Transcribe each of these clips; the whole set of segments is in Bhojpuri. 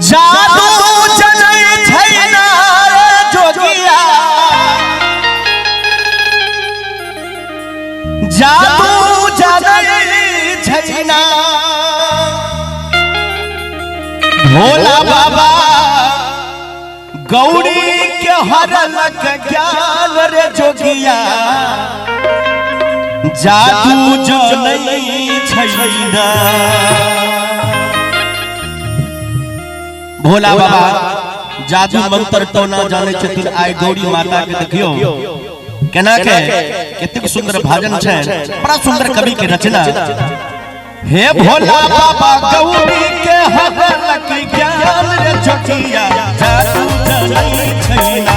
जादू जनै छैन जोगिया जादू जनै छैन भोला बाबा गौरी के हरलक ज्ञान रे जोगिया जादू जनै छैन। भोला बाबा जादू मंत्र तो ना जाने छथिन। आइ गौरी माता के देखियो केना के कतेक सुंदर भजन छै, बड़ा सुंदर कवि के रचना। हे भोला बाबा गौरी के हरलक ज्ञान रे जोगिया जादू जनै छैन।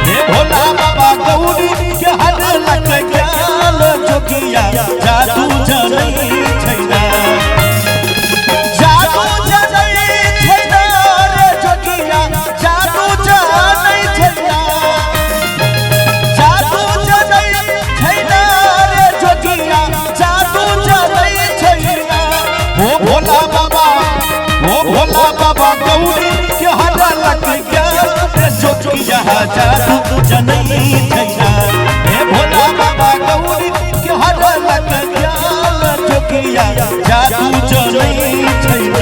हे भोला बाबा गौरी के हरलक ज्ञान जोगिया जादू जनै छैन। भोला बाबा गौरी के हरलक ज्ञान जोगिया जादू जनै छैन। हे भोला बाबा गौरी के हरलक ज्ञान जोगिया जादू जनै छैन।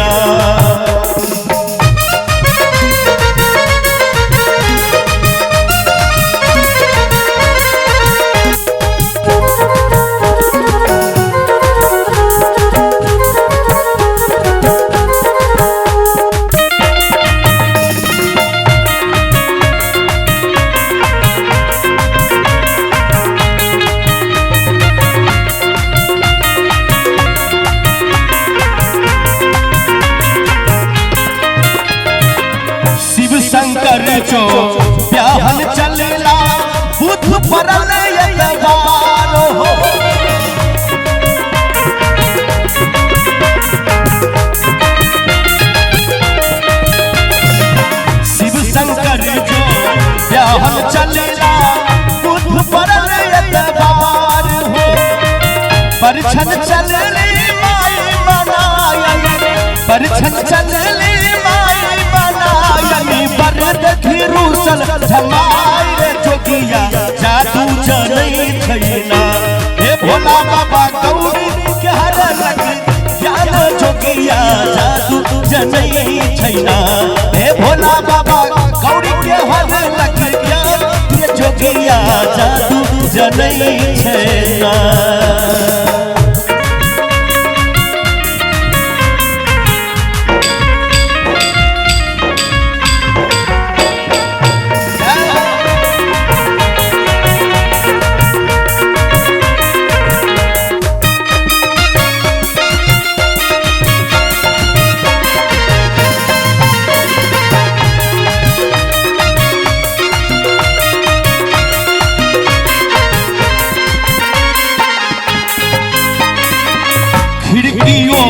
शंकर जो ब्याहन चलेला बुध परल यतवार हो। शिव शंकर जो ब्याहन चलेला बुध परल यतवार हो। परछन चलले माई बनायन परछन चलले पर देखी रूसल झमाई रे जोगिया जादू जनै छैन। हे भोला बाबा गौरी के हरलक ज्ञान जोगिया जादू जनै छैन। हे भोला बाबा गौरी के हरलक ज्ञान जोगिया जादू जनै छैन।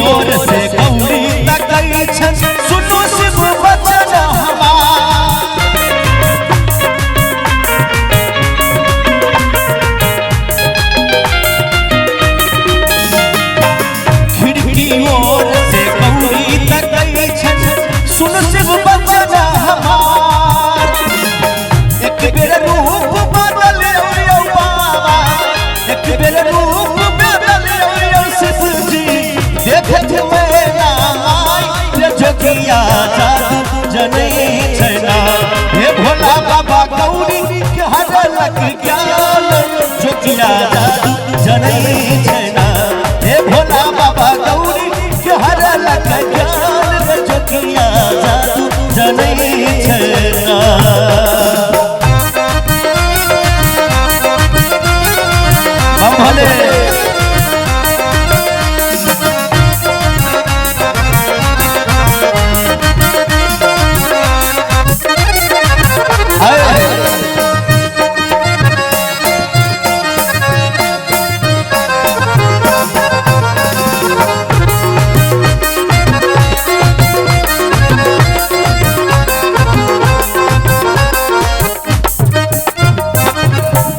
ओर से गौरी तकै छन सुनो शिव वचन हमार। खिड़की ओर से गौरी तकै छन सुनो शिव वचन हमार। एक बेर रूप बदलियो बाबा एक बेर रूप बदलियो शिव जी देखत मेरा आई रे जोगिया जादू जनै छैन। हे भोला बाबा गौरी के हरलक ज्ञान जोगिया जादू जनै छैन। हे भोला बाबा गौरी के हरलक ज्ञान जोगिया जादू जनै छैन। हम भले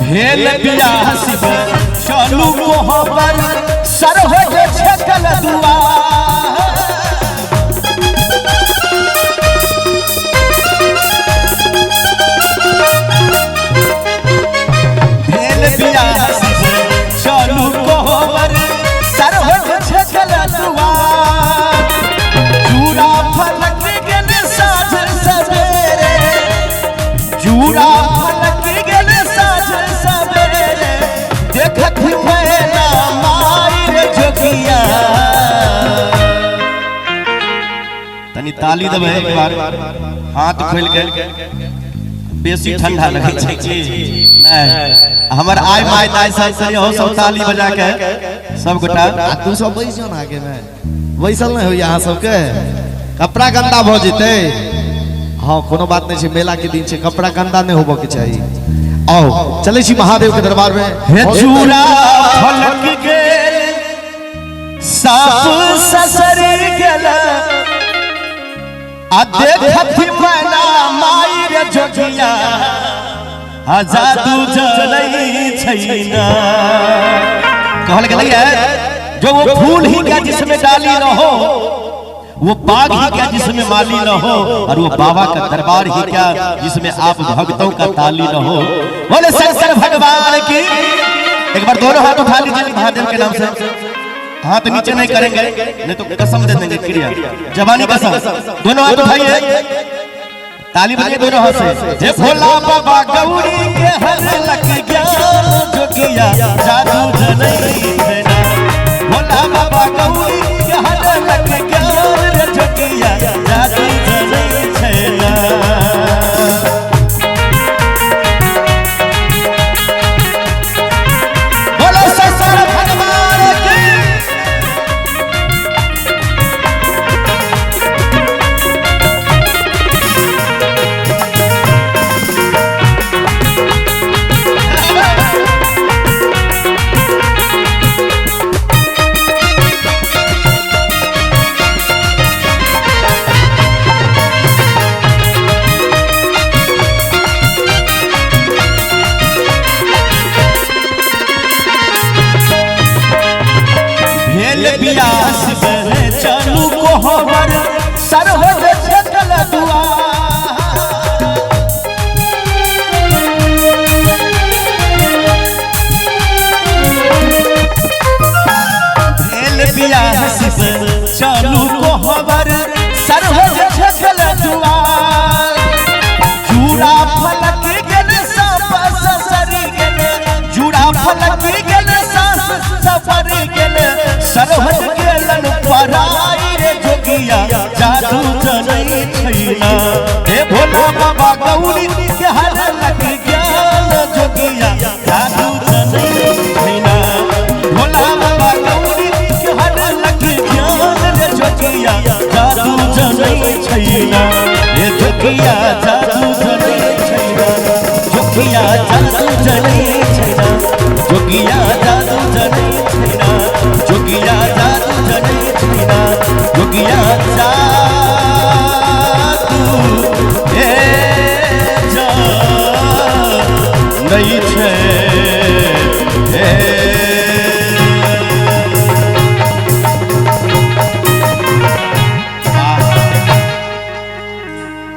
भेल बियाह शिव चलू मोहब्बर सर हो छकल दुआ। ताली देबे एक बार हाथ खोल के बेसी ठंडा लगे छै कि नहीं हमर आय माय दाय सब हो सब ताली बजा के सब गोटा तू सब बैस जो ना आगे में बैसल नहीं हो यहाँ सबके कपड़ा गंदा भ जेते हाँ कोनो बात नहीं छै मेला के दिन छै कपड़ा गंदा नहीं होबो के चाहिए आओ चले छी महादेव के दरबार में हे चूड़ा फलक गेल साप ससर गेल आ देखथि मैना माई रे जोगिया आ जादू जनै छैना कहल गेलै है जो वो फूल ही क्या जिसमें डाली न हो वो बाग ही क्या जिसमें माली न हो और वो बाबा का दरबार ही क्या जिसमें आप भक्तों का ताली न हो बोले शंकर भगवान की एक बार दोनों हाथ उठा लीजिए महादेव के नाम से हाथ नीचे नहीं करेंगे नहीं तो कसम दे देंगे क्रिया जवानी कसम दोनों हाथ उठाइए ताली बजाइए दोनों हाथ से जे भोला बाबा गौरी के हर लग ज्ञान जोगिया जादू जनै छैना भोला बाबा गौरी के हर लग ज्ञान जोगिया जादू जनै छैना बोलो शंकर भगवान की बियास बहे चलू को हमर सरहद छकल दुआ भेल बियास चलू को हमर सरहद छकल दुआ जूड़ा फलक गेल साप ससर गेल जूड़ा फलक गेल साप सफर गेल सरहद गेलन पराई रे जोगिया जादू जनै छैना हे भोला बाबा गौरी के हर लग ज्ञान जोगिया जादू जनै छैना भोला बाबा गौरी के हर लग ज्ञान रे जोगिया जादू जनै छैना हे जोगिया जादू जनै छैना जोगिया जादू जनै छैना जोगिया जादू जनै